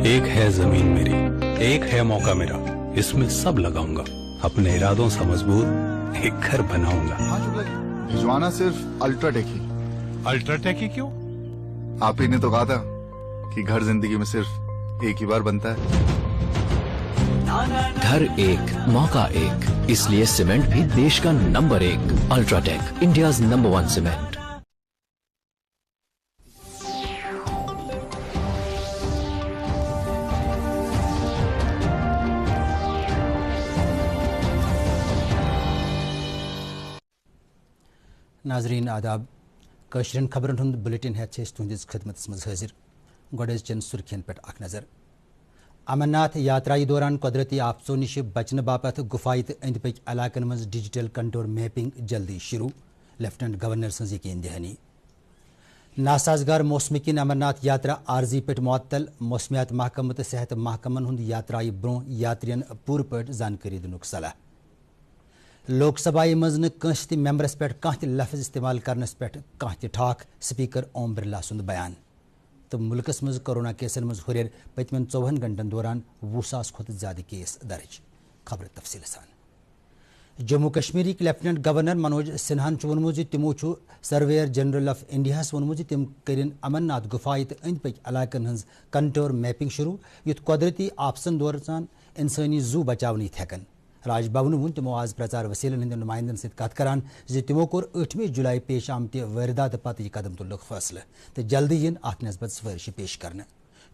एक है जमीन मेरी, एक है मौका मेरा, इसमें सब लगाऊंगा, अपने इरादों से मजबूत एक घर बनाऊंगा। हाँ भिजवाना सिर्फ अल्ट्राटेक ही। अल्ट्राटेक ही क्यों? आप ही ने तो कहा था कि घर जिंदगी में सिर्फ एक ही बार बनता है। घर एक मौका एक, इसलिए सीमेंट भी देश का number 1। UltraTech, India's number 1 cement. नाजरीन आदाब, कशरन खबरन हुंद बुलेटिन है तुंदिस खिदमत मज हाजिर। गोडेज चंद सुर्खियन पे अख नजर। अमरनाथ यात्रा दौरान कुदरती आफतों निश बचने बापत गुफाई तो अंद पक इलाकन मज डिजिटल कंटूर मैपिंग जल्दी शुरू, लेफ्टिनेंट गवर्नर सज यकीन दहानी। नासाजगार मौसम किन अमरनाथ यात्रा आर्जी पे मुअत्तल, मौसमियात महकम तो सेहत महकमन हुंद यात्रा ब्रोह यात्रियन पूर पे जानकारी दिनुक सलाह। लोकसभा मज नस मेंबरस पे कह लफ्ज इस्तेमाल करनस पे कह ठाक, स्पीकर ओम बिरला सुंद बयान। तो मुल्कस मज कोरोना केसन मज हुर पतमन 24 घंटन दौरान 20,000 खुद ज्यादा केस दर्ज। खबर तफसील सान। जम्मू कश्मीर लेफ्टिनेंट गवर्नर मनोज सिन्हान वोनमुत तमो सर्वेयर जनरल ऑफ इंडिया वोनमुत तम कर अमरनाथ गुफाई तो अंद पक इलाकन हज कंटोर मैपिंग शुरू, युथ कुदरती आपसन दौरान इंसानी जू बचावन हेकन। राजभवन वोन तमो आज प्रचार वसीलन हंद नुमाइंदन सत कत करान तमो कोर 8 जुलाई पेश आमत वारदात पत यह कदम तुलुक फैसले तो जल्दी इन अत नस्बत सफारिश पेश कर।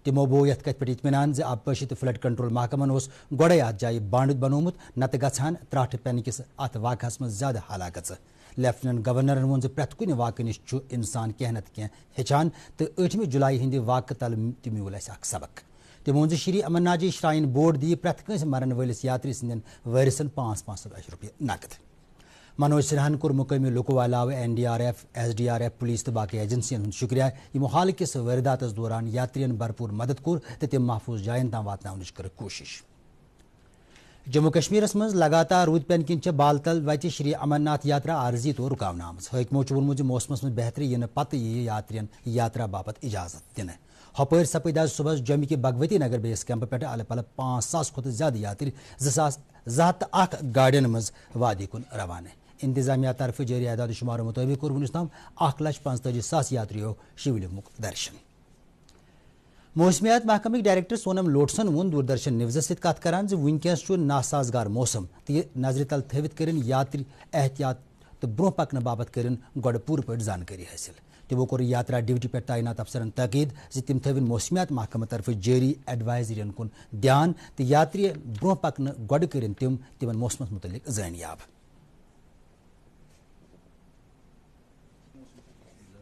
तमो बो यथ कत पे इत्मीनान आबपाशी तो फ्लड कंट्रोल महकमन गोड़े अत जाय बांड बनोमुत नत गछान त्राठ पेन किस अत वाकहस मज ज्यादा हलाकत। लेफ्टिनेंट गवर्नर वोन प्रत कुन वाक़ निश इंसान कह नत कह हेचान तो 8 जुलाई हंद वाक़ तल म्यूल सबक। तमो श्री अमरनाथ जी श्राइन बोर्ड दी प्रत कंस मरन वलिस यात्री सदन वारिसन 5-5 लाख रुपये नकद। मनोज सिन्हान कोर मुकामी लुको अलावा NDRF, SDRF, पुलिस तो बाकी एजेंसियन हूं शुक्रिया यमो हाल किस वारदात दौरान यात्रियन भरपूर मदद कोर तो तम महफूज जायन तम वातन कर कोशिश। जम्मू कश्मीर मज लगातार रूद पेन किन बालतल वत श्री अमरनाथ यात्रा आर्जी तो रुकावन आम। हकमो वोनमुत मौसमस मज बेहतरी इन पत यह यात्रियन यात्रा बापत इजाजत दिन। हपर सपद आज सुबह जम्मू के भगवती नगर बेस कैंप पे अल पल 5,000 खुद ज्यादा यात्री 2,1 गाड़ियन मज वादी कुन रवाना। इंतजामिया तरफ जारी आदाद शुमार मुताबिक वुनस तम 1,45,000 यात्रियों शिवलिंग दर्शन। मौसमियात महकम डायरेक्टर सोनम लोटसन वोन दूरदर्शन न्यूज सत कत करान वनकस नासाजगार मौसम तो यह नजर तल थवित कर यात्री एहतियात तो ब्रोह पकन बाबत कर गोड़ पूर पे जानकारी हासिल। तमो कोर यात्रा ड्यूटी पे तैनात अफसरन तकीद तम थविन मौसमियात महकम तरफ जारी एडवाइजरियन कुन ध्यान तो यात्री ब्रोह पकन गोड़ कर तिमन मौसमस मुतलिक जानियाब।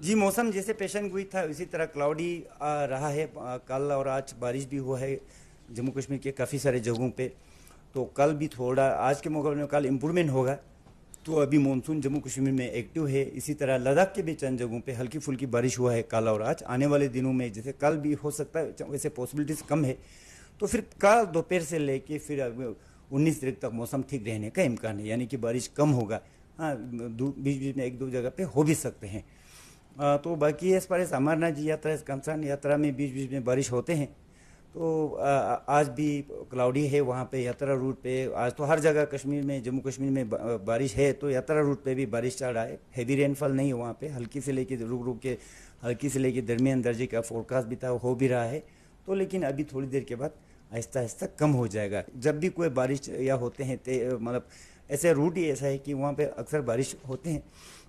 जी मौसम जैसे पेशन गोई था उसी तरह क्लाउडी रहा है। कल और आज बारिश भी हुआ है जम्मू कश्मीर के काफ़ी सारे जगहों पे। तो कल भी थोड़ा आज के मुकाबले में कल इम्प्रूवमेंट होगा। तो अभी मानसून जम्मू कश्मीर में एक्टिव है। इसी तरह लद्दाख के भी चंद जगहों पे हल्की फुल्की बारिश हुआ है कल और आज। आने वाले दिनों में जैसे कल भी हो सकता है, वैसे पॉसिबिलिटीज़ कम है। तो फिर कल दोपहर से लेके फिर 19 तारीख तक मौसम ठीक रहने का इम्कान है, यानी कि बारिश कम होगा। हाँ, बीच बीच में 1-2 जगह पे हो भी सकते हैं। तो बाकी as far as Amarnath ji यात्रा कंसर्न, यात्रा में बीच बीच में बारिश होते हैं। तो आज भी क्लाउडी है वहाँ पे यात्रा रूट पे। आज तो हर जगह कश्मीर में, जम्मू कश्मीर में बारिश है। तो यात्रा रूट पे भी बारिश चल रहा है। हैवी रेनफॉल नहीं है वहाँ पे, हल्की से लेके रुक रुक के हल्की से लेके दरमियान दर्जे का फोरकास्ट भी था, हो भी रहा है। तो लेकिन अभी थोड़ी देर के बाद आहिस्ता आहिस्ता कम हो जाएगा। जब भी कोई बारिश या होते हैं मतलब ऐसे रूट ही ऐसा है कि वहाँ पे अक्सर बारिश होते हैं।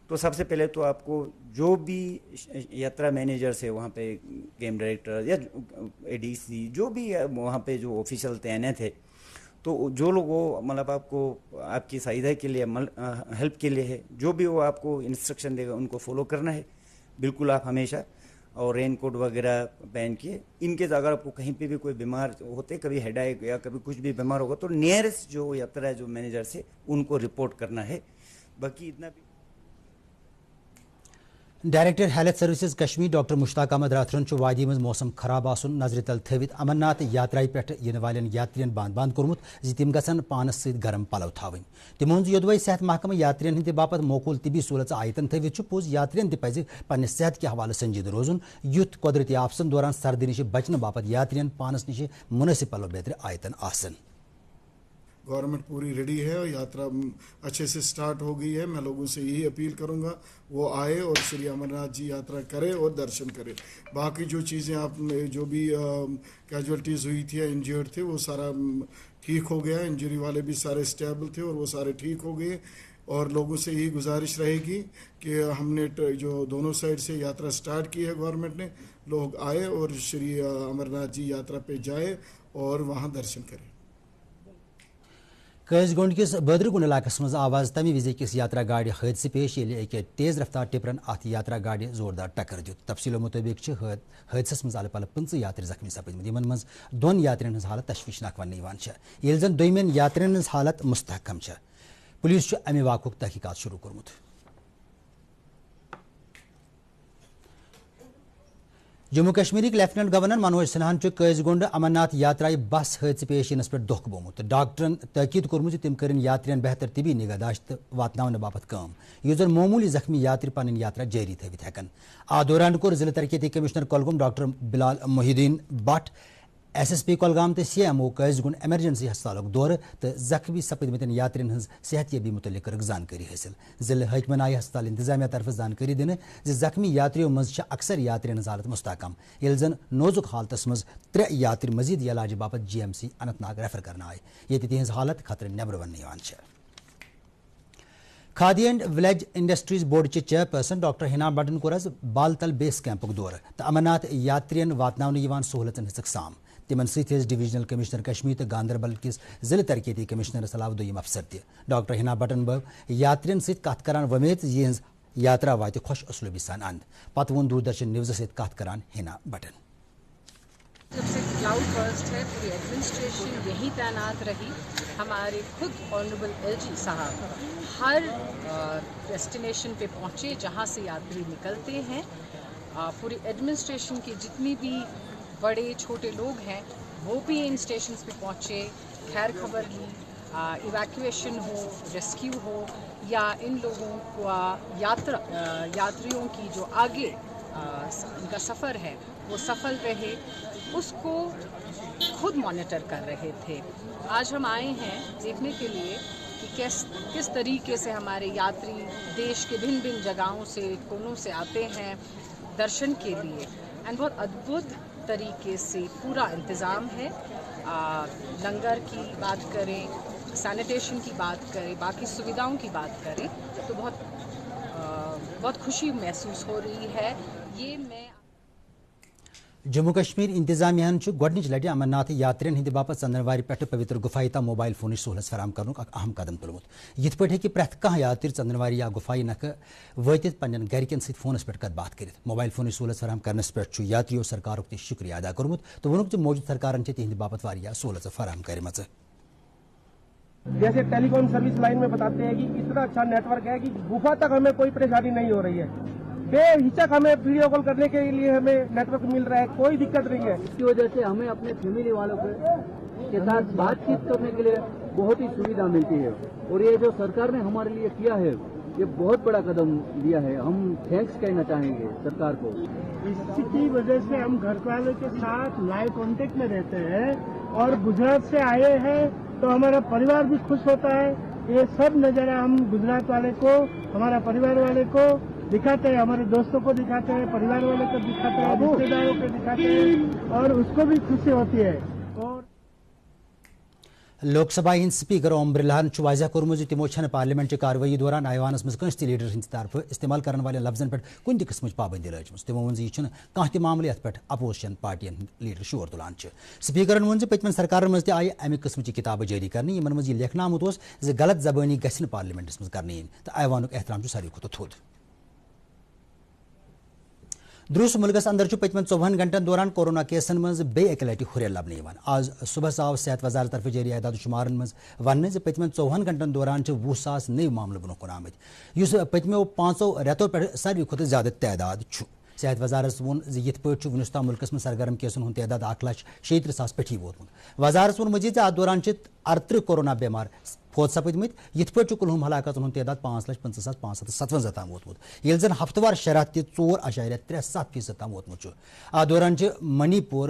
तो सबसे पहले तो आपको जो भी यात्रा मैनेजर्स है वहाँ पे, गेम डायरेक्टर या ADC जो भी वहाँ पे जो ऑफिशियल तैनात है, तो जो लोग वो मतलब आपको आपकी सहायता के लिए हेल्प के लिए है, जो भी वो आपको इंस्ट्रक्शन देगा उनको फॉलो करना है बिल्कुल आप हमेशा। और रेन कोट वगैरह पहन के इनके अगर आपको कहीं पे भी कोई बीमार होते, कभी हेडेक या कभी कुछ भी बीमार होगा तो नियरेस्ट जो यात्रा है जो मैनेजर से उनको रिपोर्ट करना है। बाकी इतना भी director health services Kashmir doctor Mushtaq Ahmed راتھرن وادی مز موسم خراب آسن نظر تل تھوت امرناتھ یاترائی پہ ین والن یاترین بند کورمت تم گھن پانس ست گرم پلو تھاون تمو یودوے صحت محکمہ یاترین ہند باپت موقول طبی سہولت آیتن تھوت پوز یاترین تہ پزِ پنہ صحت کے حوالہ سنجیدہ روزن یُتھ قدرتی آفسن دوران سردی نش بچنے باپت یاترین پانس نش مناسب پلو بیتر آیتن آسن. گورنمنٹ پوری ریڈی ہے اور یاترا اچھے سے سٹارٹ ہو گئی ہے. میں لوگوں سے یہی اپیل کروں گا وہ آئے اور شری امرناتھ جی یاترا کرے اور درشن کرے. باقی جو چیزیں آپ نے جو بھی کیجویلٹیز ہوئی تھی یا انجرڈ تھے وہ سارا ٹھیک ہو گیا. انجری والے بھی سارے اسٹیبل تھے اور وہ سارے ٹھیک ہو گئے. اور لوگوں سے یہی گزارش رہے گی کہ ہم نے جو دونوں سائڈ سے یاترا سٹارٹ کی ہے گورنمنٹ نے, لوگ آئے اور شری امرناتھ جی یاترا پہ جائے اور وہاں درشن کرے. قیس گونڈ کس بدرگن علاقہ مز آواز تمہ وز کس یاترا گاڑی حادثہ پیش ایک تیز رفتار ٹپرن ات یاترا گاڑی زوردار ٹکر دیت. تفصیلوں مطابق حادثس مز الہ پلہ 15 یاتری زخمی سپدمت یمن مز دون یاترین ہز حالت تشویشناک ون یل زن دویمین یاترین ہز حالت مستحکم. پولیس امہ واقعک تحقیقات شروع کورمت. جموں کشمیر لیفٹنٹ گورنر منوج سنہان قیس گونڈ امرناتھ یاترائی بس حادثہ پیش ینس پہ دھوکہ بومت. ڈاکٹرن تاکید کورمت تم کرن یاترین بہتر طبی نگہداشت واتناون باپت کام یس زن معمولی زخمی یاتری پن یاترا جاری تھوت ہیکن. ا دوران کور ضلع ترقیتی commissioner Kulgam doctor Bilal Mohi Uddin but S S P Kulgam تو سی ایم او قیس گونڈ ایمرجنسی ہسپتالک دورہ تو زخمی سپدمتن یاترین ہز صحت یابی متعلق کرک زانکاری حاصل. ضلع حکمن آئی ہسپتال انتظامیہ طرف زانکاری دن زخمی یاتریوں مز اکثر یاترین ہز حالت مستحکم یل زن نوزک حالتس مز 3 یاتری مزید علاج باپت G M C Anantnag refer کرنا آئے یہ تہذ حالت خطرہ نبر ون. Khadi and village industries board chairperson doctor Hina بٹن کور بال تل بیس کیمپک دورہ تو امرناتھ یاترین واتن سہولتن ہز اقسام. تمن ست ڈویژنل کمشنر کشمیر تو گاندربل کس ضلع ترقیتی کمشنرس علاوہ دویم افسر تہ. ڈاکٹر ہنا بٹن بو یاترین ست کت کران ومید یہ یاترا وات خوش اسلوبی سان اند. پتہ ون دوردرشن نیوز ست کت کران ہنا بٹن. جب سے کلاؤڈ برسٹ ہے پوری ایڈمنسٹریشن یہی تعینات رہی. ہمارے خود آنریبل ایل جی صاحب ہر ڈیسٹینیشن پہ پہنچے جہاں سے یاتری نکلتے ہیں. پوری ایڈمنسٹریشن کی جتنی بھی بڑے چھوٹے لوگ ہیں وہ بھی ان اسٹیشنز پہ پہنچے. خیر خبر لی, ایویکویشن ہو, ریسکیو ہو یا ان لوگوں کو یاتریوں کی جو آگے ان کا سفر ہے وہ سفل رہے, اس کو خود مانیٹر کر رہے تھے. آج ہم آئے ہیں دیکھنے کے لیے کہ کس طریقے سے ہمارے یاتری دیش کے بھن بھن جگہوں سے کونوں سے آتے ہیں درشن کے لیے. اینڈ بہت ادبھت طریقے سے پورا انتظام ہے. لنگر کی بات کریں, سینیٹیشن کی بات کریں, باقی سویدھاؤں کی بات کریں تو بہت خوشی محسوس ہو رہی ہے. یہ میں جموں کشمیر انتظامیہ گۄڈنِچ لٹہِ امرناتھ یاترین ہند باپت ژندروارِ پٮ۪ٹھٕ پوتر گُفایہِ تام موبائل فونٕچ سہوٗلت فراہم کرنُک اکھ اہم قدم تُلمُت. یِتھ پٲٹھۍ ہیٚکہِ پرٛٮ۪تھ کانٛہہ یاتری ژندروارِ یا گُفایہِ نکھٕ وٲتِتھ پننٮ۪ن گرِکٮ۪ن سۭتۍ فونس پٮ۪ٹھ کتھ باتھ کٔرِتھ. موبائل فونٕچ سہوٗلت فراہم کرنس پٮ۪ٹھ چھُ یاتریو سرکارُک تہِ شُکریہ ادا کوٚرمُت تہٕ ووٚنُکھ زِ موجوٗدٕ سرکارن چھِ تِہنٛدِ باپت واریاہ سہوٗلژٕ فراہم کٔرمٕژٕ. جیسے ٹیلی کام سروس لائن میں بتاتے ہیں کہ اتنا اچھا نیٹ ورک ہے کہ گفا تک ہمیں کوئی پریشانی نہیں ہو رہی ہے. بے ہچک ہمیں ویڈیو کال کرنے کے لیے ہمیں نیٹ ورک مل رہا ہے, کوئی دقت نہیں ہے. اس کی وجہ سے ہمیں اپنے فیملی والوں کے ساتھ بات چیت کرنے کے لیے بہت ہی سویدھا ملتی ہے. اور یہ جو سرکار نے ہمارے لیے کیا ہے یہ بہت بڑا قدم لیا ہے. ہم تھینکس کہنا چاہیں گے سرکار کو. اس کی وجہ سے ہم گھر والوں کے ساتھ لائیو کانٹیکٹ میں رہتے ہیں اور گجرات سے آئے ہیں تو ہمارا پریوار بھی خوش ہوتا ہے. یہ سب نظارہ ہم گجرات والے کو, ہمارا پریوار والے کو دکھاتے ہیں, ہمارے دوستوں کو دکھاتے ہیں, پریوار والے کو دکھاتے ہیں, رشتے داروں کو دکھاتے ہیں اور اس کو بھی خوشی ہوتی ہے. اور لوک سبھا ہند سپیکر اوم برلاہن واضح کورمت زِ تمو چھنہٕ پارلیمنٹ کاروٲیی دوران ایوانس مز کٲنٛسہِ تہِ لیڈر ہٕنٛدِ طرفہٕ استعمال کرن والٮ۪ن لفظن پٮ۪ٹھ کُنہِ تہِ قٕسمٕچ پابندی لٲجمٕژ. تمو ووٚن زِ یہِ چھُنہٕ کانٛہہ تہِ معاملہٕ یتھ پٮ۪ٹھ اپوزیشن پارٹین ہٕنٛدۍ لیڈر شور تُلان چھِ. سپیکرن ووٚن زِ پٔتمٮ۪ن سرکارن منٛز تہِ آیہِ امہِ قٕسمٕچہِ کِتابہٕ جٲری کرنہٕ یِمن منٛز یہِ لیکھنہٕ آمُت اوس زِ غلط زبٲنی گژھِ نہٕ پارلیمنٹس منٛز کرنہٕ یِنۍ تہٕ ایوانُک احترام چھُ ساروی کھۄتہٕ تھوٚد. द्रुस मुल्कस अंदर पतमन 54 घंटन दौरान कोरोना केसन मज बे एक लटि हुर लबन। आज सुबह आव सेहत वजारत तरफ जारी आदाद शुमारन मज वन पतमन 54 घंटन दौरान 20,000 नई मामले ब्रोह कुन आमत पतमो 5 रेतों पे सारे खुद ज्यादा तादाद। सेहत वजारत वोन ये वनस ताम मुल्कस में सरगर्म केसन हूं तादाद 1,37,000 पे वोतमुत। वजारत वोन मजीद अत दौरान 38 कोरोना बेमार फोत सपदमत ये कुलहुम हलाकतन हूं तादाद 5,35,557 ताम वोतमुत, ये जन हफ्तवार शरह 4.37% ताम वोतमुत। अत दौरान मणिपुर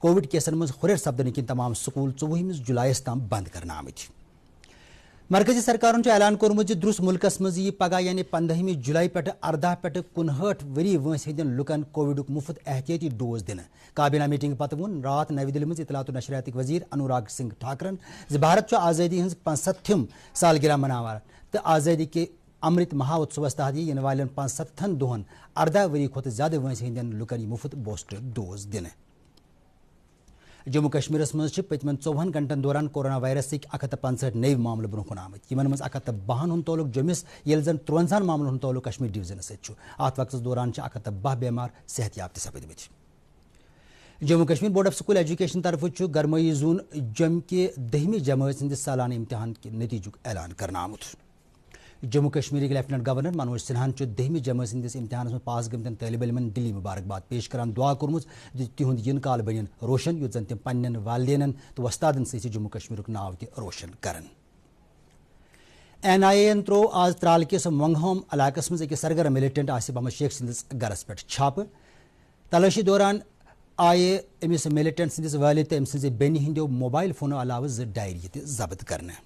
कोविड केसन मज हुर सपदन किन तमाम स्कूल 24 जुलाईस ताम बंद करना आमत। मरकजी सरकारों ऐलान कोर्मुत द्रुस मुल्कस मज यह पगह यानी 15 जुलाई पे 18 पे 59 वरी वंस हंदन लुकन कोविड मुफ्त एहतियाती डोज दिन। काबीना मीटिंग पत वोन रात नई दिल्ली में इतलात नशरियात वजीर अनुराग सिंह ठाकरन भारत आज़ादी हज 65 सालगिरह मनावान तो आज़ादी के अमृत महोत्सवस तहत इन वाल 65 दोहन 18 वरी खुद ज्यादा वंस हंदन लुकन मुफ्त बूस्टर डोज दिन। जम्मू कश्मीर मज पतमन 54 घंटन दौरान कोरोना वायरस 165 नई मामले ब्रोह कुन आमत, इन मज 152 हुंद तौलुक जम्मिस ये जन 53 मामलों हुंद तौलुक कश्मीर डिवीजन सत वक्त दौरान 152 बेमार सेहत याफ्त सपदमत। Jammu Kashmir board of school education तरफ गरमई जून जम के 10वीं जमात हंदिस सालाना इम्तिहान के नतीजुक ऐलान करना आमुत। जम्मू कश्मीर के लेफ्टिनेंट गवर्नर मनोज सिन्हान 10वीं जमात हंदिस इम्तिहान में पास गमतन तालिब इलमन दिली मुबारकबाद पेश करान दुआ कोर्मुत तिहुंद यिन काल बन रोशन युत जन तम पन्न वालदेन तो वस्तादन सत जम्मू कश्मीर नाव त रोशन करन। NIA त्रो आज त्राल किस मंगहोम इलाकस मज अकिस सरगर्म मिलिटेंट आसिफ अहमद शेख सिंदिस गरस पे छाप। तलाशी दौरान आए अमिस मिलिटेंट सिंदिस वालिद तो अम सज बेन हंदो मोबाइल फोनो अलावा 2 डायरी जब्त करने।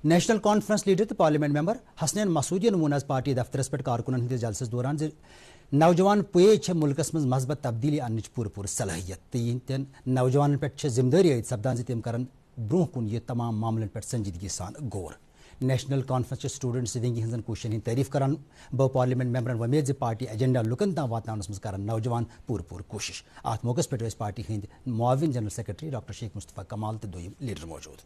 नेशनल कॉन्फ्रेंस लीडर तो पार्लियामेंट मेंबर हसनैन मसूदियन वोन आज पार्टी दफ्तरस पे कारकुनन हंदिस जलसस दौरान नौजवान पे मल्कस मज मस्बत तब्दीली अन पूर सलाहियत तो इन नौजवान पे जिम्मेदारी आयद सपदान तम कर ब्रोह कुन यह तमाम मामलन पे संजीदगी सान गौर। नेशनल कॉन्फ्रेंस स्टूडेंट्स विंग हंजन कोशिशन हंद तारीफ करान बो पार्लियामेंट मेंबरन वमेद पार्टी एजेंडा लुकन ताम वातनावनस मज कर नौजवान पूर कोशिश। अत मौके पे पार्टी हंद मुआविन general secretary doctor Sheikh Mustafa Kamal तो दोयम लीडर मौजूद।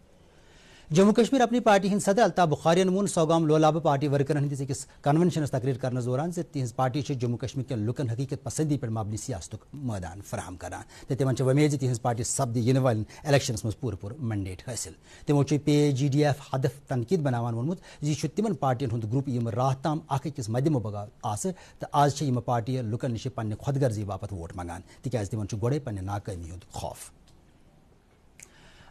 जम्मू कश्मीर अपनी पार्टी हंद सदर अल्ताफ बुखारियन वोन सौगाम लोलाब पार्टी वर्करन हंदिस अकिस कन्वेंशनस तकरीर करने दौरान तिहज पार्टी जम्मू कश्मीर के लुकन हकीकत पसंदी पे मबनी सियासत मैदान फराहम करान तो तिमन वमेद तिहज पार्टी सपद इन वाल इलेक्शनस मज पूर मंडेट हासिल। तमो PAGDF हदफ तनकीद बनावान वोनमुत यह तिमन पार्टियन हंद ग्रुप यम रात ताम अकिस मद मुबगा आस तो आज यम पार्टी लुकन नश पन्ने खुदगर्जी बापत वोट मंगान तिकाज तिमन गोड़े पन्ने नाकामी हंद खौफ।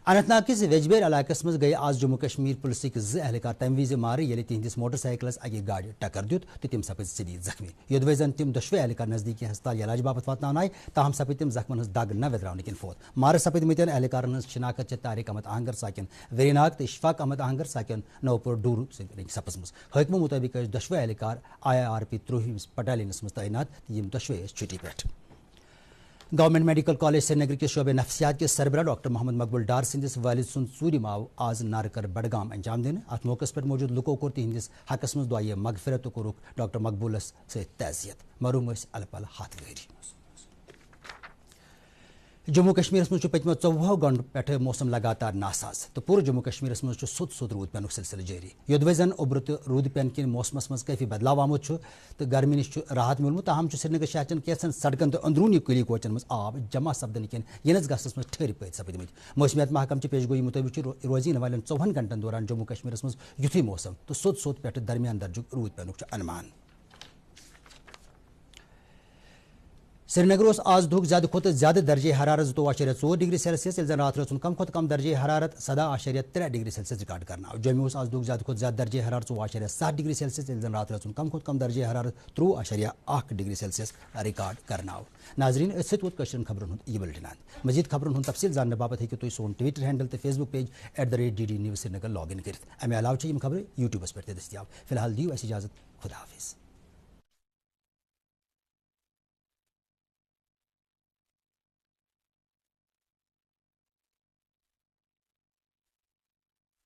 अनंतनाग किस वेजबेर इलाकस मज गए आज जम्मू कश्मीर पुलिस 2 एहलकार तम विज मारे ये तिहंदिस मोटरसाइकिलस अगे गाड़ी टक्कर दित तो तम सपद शदीद जख्मी। योदवे जन तम दोशवे एहलकार नजदीकी हस्पताल इलाज बापत वातन आय ताहम सपद तम जख्मन हज दाग न वेदरावन किन फोत। मार सपदमत एहलकार हज शिनाखत तारिक अहमद आहंगर साकिन वेरीनाग तो इशफाक अहमद आहंगर साकिन नवपुर डूरू सपजम। हकमो मुताबिक दोशवे एहलकार IRP 3 बटालियनस मज तैनात यम दोशवे छुट्टी पे। गवर्नमेंट मेडिकल कॉलेज श्रीनगर के शोबे नफ्सियात के सरबरा डॉक्टर मोहम्मद मकबूल डार सिंदिस वालिद सुन सूरी माव आज नारकर बडगाम अंजाम देने। अत मौके पर मौजूद लुको कोर तिहंदिस हकस मज दुआए मगफिरत कोरुक डॉक्टर मकबूलस से तैजियत मरूम अलपल हाथ गरी। जम्मू कश्मीर मज पतमो 24 घंटों पे मौसम लगातार नासाज तो पूरे जम्मू कश्मीर मज सुद रूद पेन सिलसिल जारी। योदवे जन उब्र तो रूद पेन किन मौसमस मज कैफी बदलाव आमुत तो गर्मी नश राहत मिलमुत। ताहम श्रीनगर शहर कैसन सड़कन तो अंदरूनी कुली कोचन मज आब जमा सपदन किन यनस गसस मज ठहर पे सपदमत। मौसमियात महकम पेशगोई मुताबिक रोजी वाले 54 घंटन दौरान जम्मू कश्मीर मज युथी मौसम तो सुद पे दरमियान दर्जुक रूद पेन अनुमान। श्रीनगर आज दुख ज्यादा खुद ज्यादा दर्जे हरारत 2.4 डिग्री सेल्सियस जन रात रोज कम खुद कम दर्जे हरारत 17.3 डिग्री सेल्सियस रिकॉर्ड करना। जम्मू आज दुख ज्यादा खुद ज्यादा दर्जे हरारत 2.7 डिग्री सेल्सियस जन रात रोज कम खुद कम दर्जे हरारत 3.1 डिग्री सेल्सियस रिकॉर्ड करना। नाजरीन कश्मीर खबरों यह बुलेटिन मजीद खबरों तफसील जानने बाबत है तुम सोन ट्विटर हैंडल तो Facebook page @DD News Srinagar log in कर अमे अलावा खबर यूट्यूबस पे दस्तियाब। फिलहाल दियो इजाजत खुदा हाफिज।